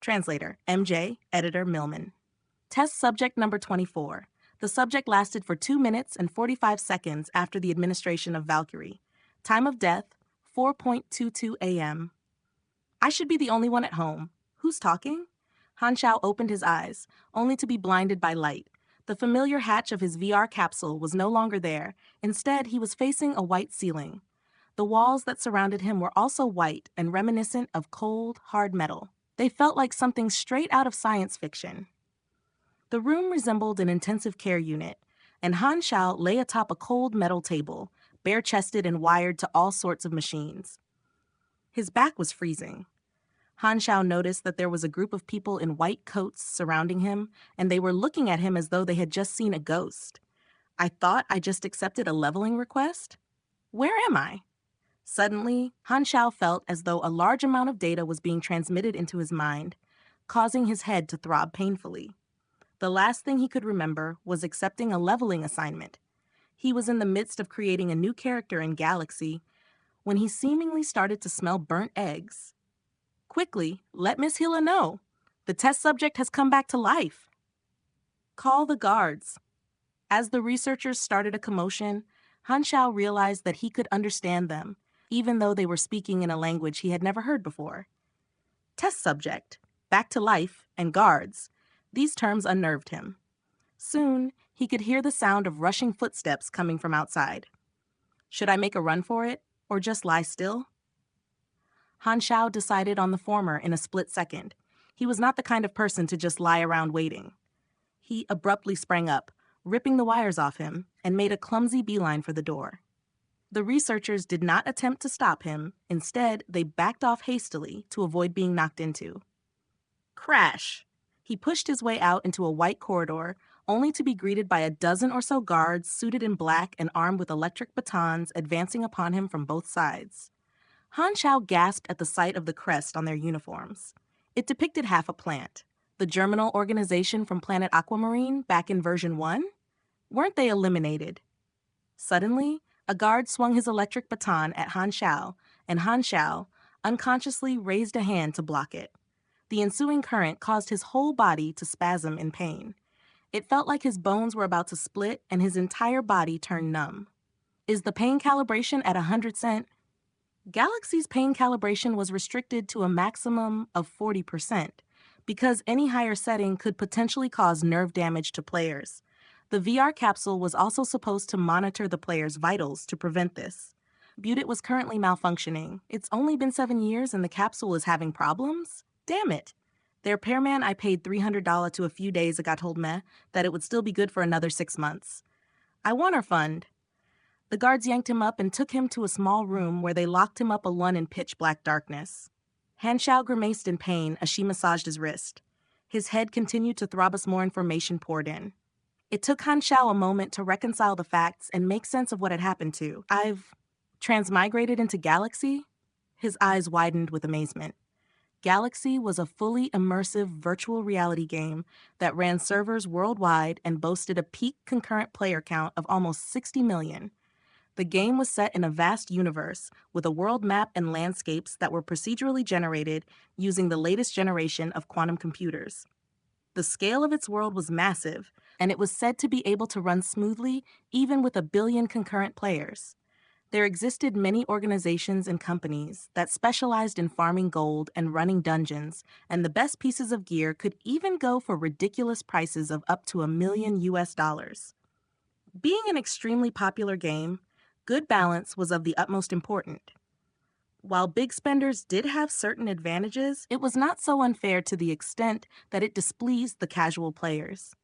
Translator, MJ, Editor, Millman. Test subject number 24. The subject lasted for 2 minutes and 45 seconds after the administration of Valkyrie. Time of death, 4:22 a.m. I should be the only one at home. Who's talking? Han Shao opened his eyes, only to be blinded by light. The familiar hatch of his VR capsule was no longer there. Instead, he was facing a white ceiling. The walls that surrounded him were also white and reminiscent of cold, hard metal. They felt like something straight out of science fiction. The room resembled an intensive care unit, and Han Shao lay atop a cold metal table, bare-chested and wired to all sorts of machines. His back was freezing. Han Shao noticed that there was a group of people in white coats surrounding him, and they were looking at him as though they had just seen a ghost. I thought I just accepted a leveling request? Where am I? Suddenly, Han Shao felt as though a large amount of data was being transmitted into his mind, causing his head to throb painfully. The last thing he could remember was accepting a leveling assignment. He was in the midst of creating a new character in Galaxy when he seemingly started to smell burnt eggs. Quickly, let Miss Hila know. The test subject has come back to life. Call the guards. As the researchers started a commotion, Han Shao realized that he could understand them, even though they were speaking in a language he had never heard before. Test subject, back to life, and guards. These terms unnerved him. Soon, he could hear the sound of rushing footsteps coming from outside. Should I make a run for it, or just lie still? Han Shao decided on the former in a split second. He was not the kind of person to just lie around waiting. He abruptly sprang up, ripping the wires off him, and made a clumsy beeline for the door. The researchers did not attempt to stop him. Instead, they backed off hastily to avoid being knocked into. Crash! He pushed his way out into a white corridor, only to be greeted by a dozen or so guards suited in black and armed with electric batons advancing upon him from both sides. Han Shao gasped at the sight of the crest on their uniforms. It depicted half a plant. The germinal organization from planet Aquamarine back in version 1? Weren't they eliminated? Suddenly, a guard swung his electric baton at Han Shao, and Han Shao unconsciously raised a hand to block it. The ensuing current caused his whole body to spasm in pain. It felt like his bones were about to split and his entire body turned numb. Is the pain calibration at 100%? Galaxy's pain calibration was restricted to a maximum of 40%, because any higher setting could potentially cause nerve damage to players. The VR capsule was also supposed to monitor the player's vitals to prevent this. Butte was currently malfunctioning. It's only been 7 years and the capsule is having problems? Damn it. The repairman I paid $300 to a few days ago told me that it would still be good for another 6 months. I want our fund. The guards yanked him up and took him to a small room where they locked him up alone in pitch-black darkness. Han Shao grimaced in pain as she massaged his wrist. His head continued to throb as more information poured in. It took Han Shao a moment to reconcile the facts and make sense of what had happened to. I've transmigrated into Galaxy? His eyes widened with amazement. Galaxy was a fully immersive virtual reality game that ran servers worldwide and boasted a peak concurrent player count of almost 60 million. The game was set in a vast universe with a world map and landscapes that were procedurally generated using the latest generation of quantum computers. The scale of its world was massive, and it was said to be able to run smoothly even with 1 billion concurrent players. There existed many organizations and companies that specialized in farming gold and running dungeons, and the best pieces of gear could even go for ridiculous prices of up to $1 million US. Being an extremely popular game, good balance was of the utmost importance. While big spenders did have certain advantages, it was not so unfair to the extent that it displeased the casual players.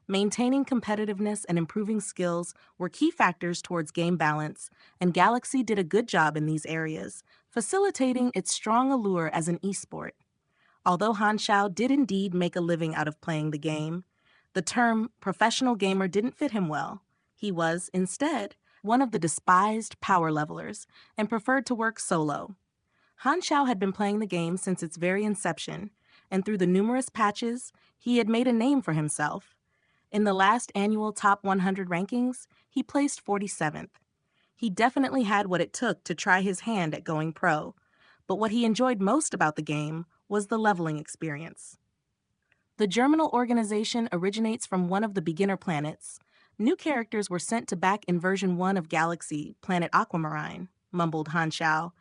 Maintaining competitiveness and improving skills were key factors towards game balance, and Galaxy did a good job in these areas, facilitating its strong allure as an esport. Although Han Shao did indeed make a living out of playing the game, the term professional gamer didn't fit him well. He was, instead, one of the despised power levelers and preferred to work solo. Han Shao had been playing the game since its very inception, and through the numerous patches, he had made a name for himself. In the last annual Top 100 rankings, he placed 47th. He definitely had what it took to try his hand at going pro, But what he enjoyed most about the game was the leveling experience. The Germinal organization originates from one of the beginner planets. New characters were sent to back in version 1 of Galaxy, planet Aquamarine, mumbled Han Xiao.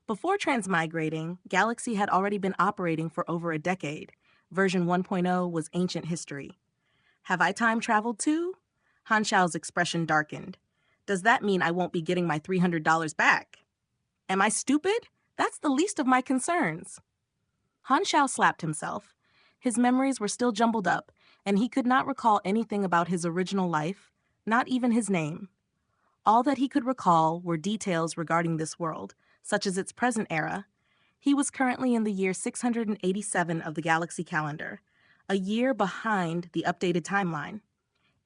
Before transmigrating, Galaxy had already been operating for over a decade. Version 1.0 was ancient history. Have I time traveled too? Han Xiao's expression darkened. Does that mean I won't be getting my $300 back? Am I stupid? That's the least of my concerns. Han Xiao slapped himself. His memories were still jumbled up, and he could not recall anything about his original life, not even his name. All that he could recall were details regarding this world, such as its present era. He was currently in the year 687 of the Galaxy calendar, a year behind the updated timeline.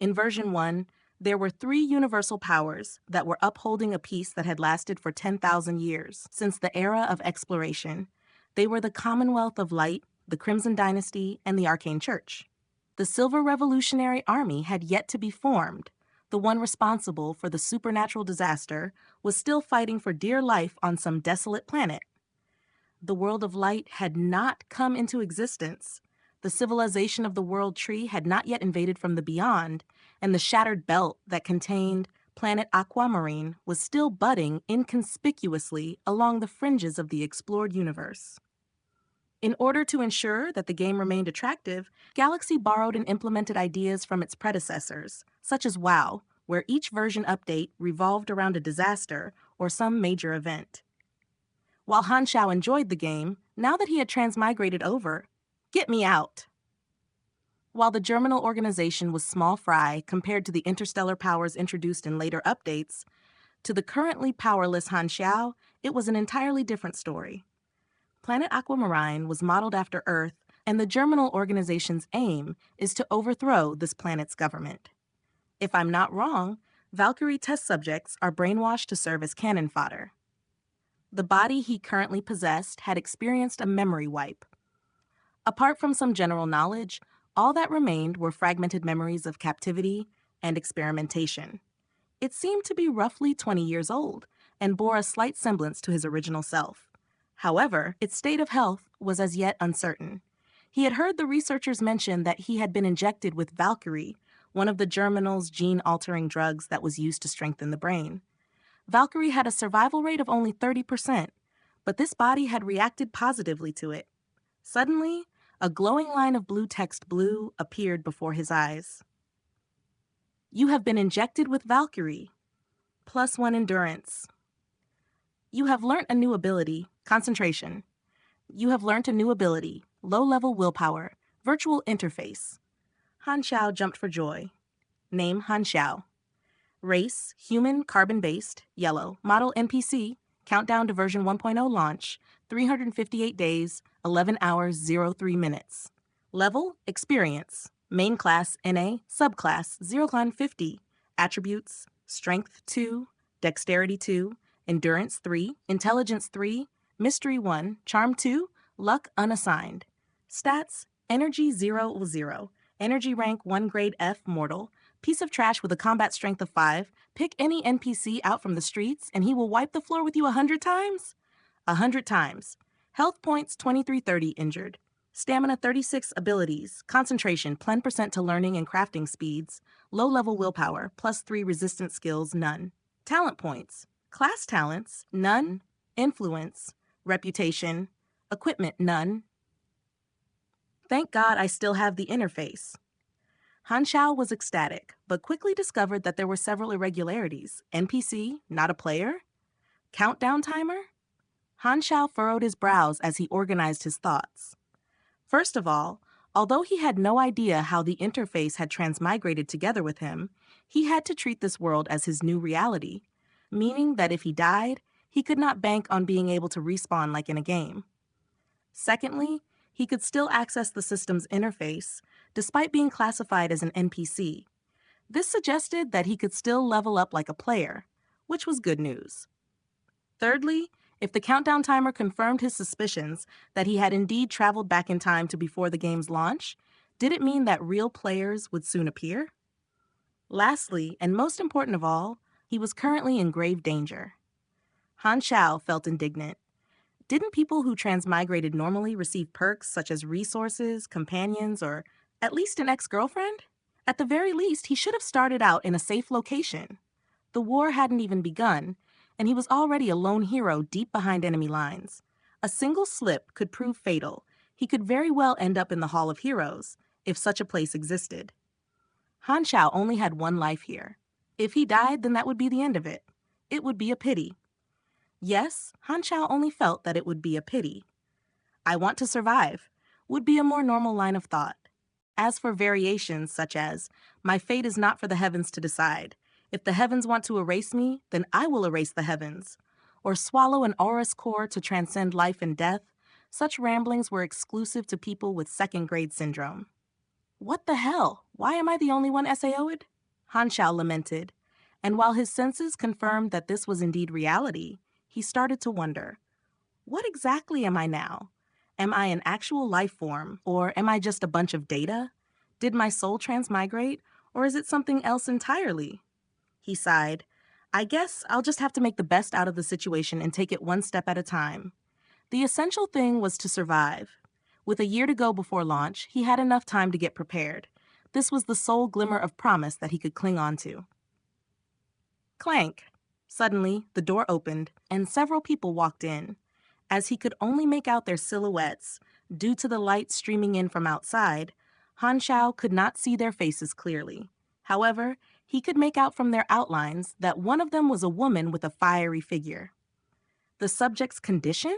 In version 1, there were 3 universal powers that were upholding a peace that had lasted for 10,000 years, since the era of exploration. They were the Commonwealth of Light, the Crimson Dynasty, and the Arcane Church. The Silver Revolutionary Army had yet to be formed. The one responsible for the supernatural disaster was still fighting for dear life on some desolate planet. The world of light had not come into existence. The civilization of the World Tree had not yet invaded from the beyond, and the shattered belt that contained planet Aquamarine was still budding inconspicuously along the fringes of the explored universe. In order to ensure that the game remained attractive, Galaxy borrowed and implemented ideas from its predecessors, such as WoW, where each version update revolved around a disaster or some major event. While Han Xiao enjoyed the game, now that he had transmigrated over, get me out! While the Germinal organization was small fry compared to the interstellar powers introduced in later updates, to the currently powerless Han Xiao, it was an entirely different story. Planet Aquamarine was modeled after Earth, and the Germinal organization's aim is to overthrow this planet's government. If I'm not wrong, Valkyrie test subjects are brainwashed to serve as cannon fodder. The body he currently possessed had experienced a memory wipe. Apart from some general knowledge, all that remained were fragmented memories of captivity and experimentation. It seemed to be roughly 20 years old and bore a slight semblance to his original self. However, its state of health was as yet uncertain. He had heard the researchers mention that he had been injected with Valkyrie, one of the Germinal's gene-altering drugs that was used to strengthen the brain. Valkyrie had a survival rate of only 30%, but this body had reacted positively to it. Suddenly, a glowing line of blue text appeared before his eyes. You have been injected with Valkyrie. +1 endurance. You have learnt a new ability, concentration. You have learnt a new ability, low-level willpower, virtual interface. Han Xiao jumped for joy. Name Han Xiao. Race, human, carbon-based, yellow, model NPC, countdown to version 1.0 launch, 358 days, 11 hours, 03 minutes. Level, experience, main class, NA, subclass, 0-50, attributes, strength 2, dexterity 2, endurance 3, intelligence 3, mystery 1, charm 2, luck unassigned. Stats, energy 0, energy rank 1 grade F mortal, piece of trash with a combat strength of 5, pick any NPC out from the streets and he will wipe the floor with you 100 times? 100 times. Health points 2330 injured. Stamina 36 abilities, concentration 10% to learning and crafting speeds, low-level willpower, +3 resistance skills, none. Talent points. Class talents, none. Influence, reputation, equipment, none. Thank God I still have the interface. Han Xiao was ecstatic, but quickly discovered that there were several irregularities. NPC, not a player? Countdown timer? Han Xiao furrowed his brows as he organized his thoughts. First of all, although he had no idea how the interface had transmigrated together with him, he had to treat this world as his new reality, meaning that if he died, he could not bank on being able to respawn like in a game. Secondly, he could still access the system's interface, despite being classified as an NPC. This suggested that he could still level up like a player, which was good news. Thirdly, if the countdown timer confirmed his suspicions that he had indeed traveled back in time to before the game's launch, did it mean that real players would soon appear? Lastly, and most important of all, he was currently in grave danger. Han Xiao felt indignant. Didn't people who transmigrated normally receive perks such as resources, companions, or at least an ex-girlfriend? At the very least, he should have started out in a safe location. The war hadn't even begun, and he was already a lone hero deep behind enemy lines. A single slip could prove fatal. He could very well end up in the Hall of Heroes, if such a place existed. Han Shao only had one life here. If he died, then that would be the end of it. It would be a pity. Yes, Han Shao only felt that it would be a pity. I want to survive would be a more normal line of thought. As for variations such as, my fate is not for the heavens to decide. If the heavens want to erase me, then I will erase the heavens. Or swallow an aura's core to transcend life and death, such ramblings were exclusive to people with second-grade syndrome. What the hell? Why am I the only one SAO'd? Han Shao lamented, and while his senses confirmed that this was indeed reality, he started to wonder, what exactly am I now? Am I an actual life form, or am I just a bunch of data? Did my soul transmigrate, or is it something else entirely? He sighed. I guess I'll just have to make the best out of the situation and take it one step at a time. The essential thing was to survive. With a year to go before launch, he had enough time to get prepared. This was the sole glimmer of promise that he could cling on to. Clank. Suddenly, the door opened, and several people walked in. As he could only make out their silhouettes, due to the light streaming in from outside, Han Shao could not see their faces clearly. However, he could make out from their outlines that one of them was a woman with a fiery figure. The subject's condition?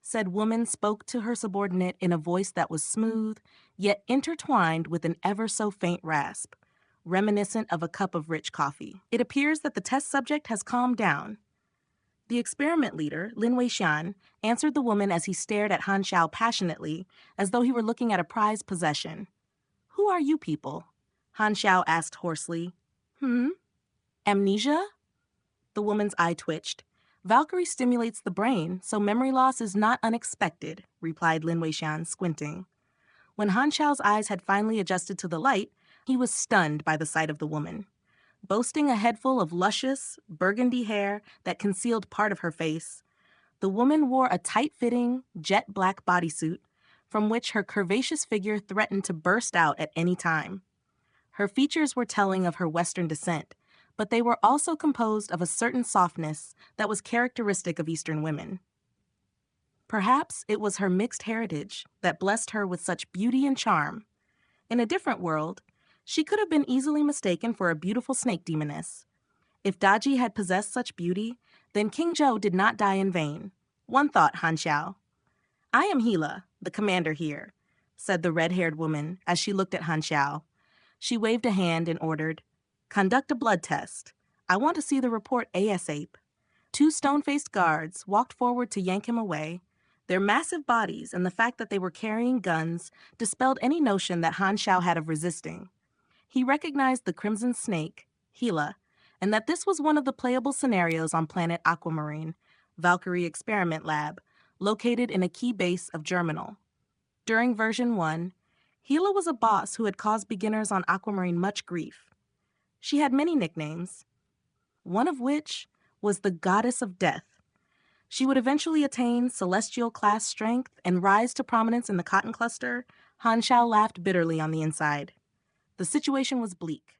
Said woman spoke to her subordinate in a voice that was smooth, yet intertwined with an ever-so-faint rasp, reminiscent of a cup of rich coffee. It appears that the test subject has calmed down. The experiment leader, Lin Weixian, answered the woman as he stared at Han Shao passionately, as though he were looking at a prized possession. Who are you people? Han Shao asked hoarsely. Amnesia? The woman's eye twitched. Valkyrie stimulates the brain, so memory loss is not unexpected, replied Lin Weixian, squinting. When Han Shao's eyes had finally adjusted to the light, he was stunned by the sight of the woman. Boasting a head full of luscious, burgundy hair that concealed part of her face, the woman wore a tight-fitting, jet-black bodysuit from which her curvaceous figure threatened to burst out at any time. Her features were telling of her Western descent, but they were also composed of a certain softness that was characteristic of Eastern women. Perhaps it was her mixed heritage that blessed her with such beauty and charm. In a different world, she could have been easily mistaken for a beautiful snake demoness. If Daji had possessed such beauty, then King Zhou did not die in vain. One thought, Han Shao. I am Gila, the commander here, said the red-haired woman as she looked at Han Shao. She waved a hand and ordered, conduct a blood test. I want to see the report ASAP. Two stone-faced guards walked forward to yank him away. Their massive bodies and the fact that they were carrying guns dispelled any notion that Han Shao had of resisting. He recognized the Crimson Snake, Gila, and that this was one of the playable scenarios on planet Aquamarine, Valkyrie Experiment Lab, located in a key base of Germinal. During version 1, Gila was a boss who had caused beginners on Aquamarine much grief. She had many nicknames, one of which was the Goddess of Death. She would eventually attain celestial class strength and rise to prominence in the Cotton Cluster. Han Shao laughed bitterly on the inside. The situation was bleak.